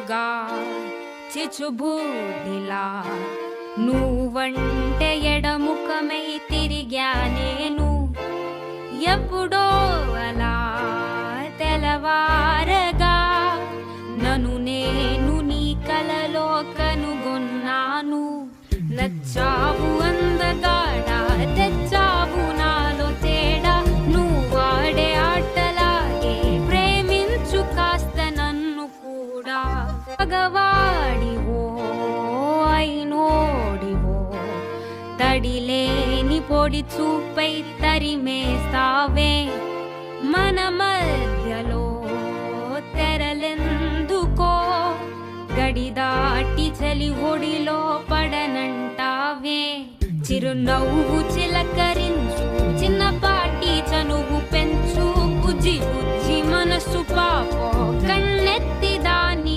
చిచ్చుగా చిచుబూడిలా నువ్వంటే ఎడముఖమై తిరిగా నేను ఎప్పుడో అలా తెలవారగా నన్ను నేను నీ కలలో కనుగొన్నాను. నచ్చావు అందగాడా, తెచ్చావు నాలో తేడా, నువ్వాడే ఆటలాగే ప్రేమించు కాస్త నన్ను కూడా. పగవాడివో అయినోడివో తడిలేని పొడి చూపై తరిమేస్తావే, మన మధ్యలో తెరలెందుకో, గడిదాటి చలి ఒడిలో పడనంటావే. చిరునవ్వు చిలకరించు, చిన్నపాటి చనువు పెంచు, బుజ్జి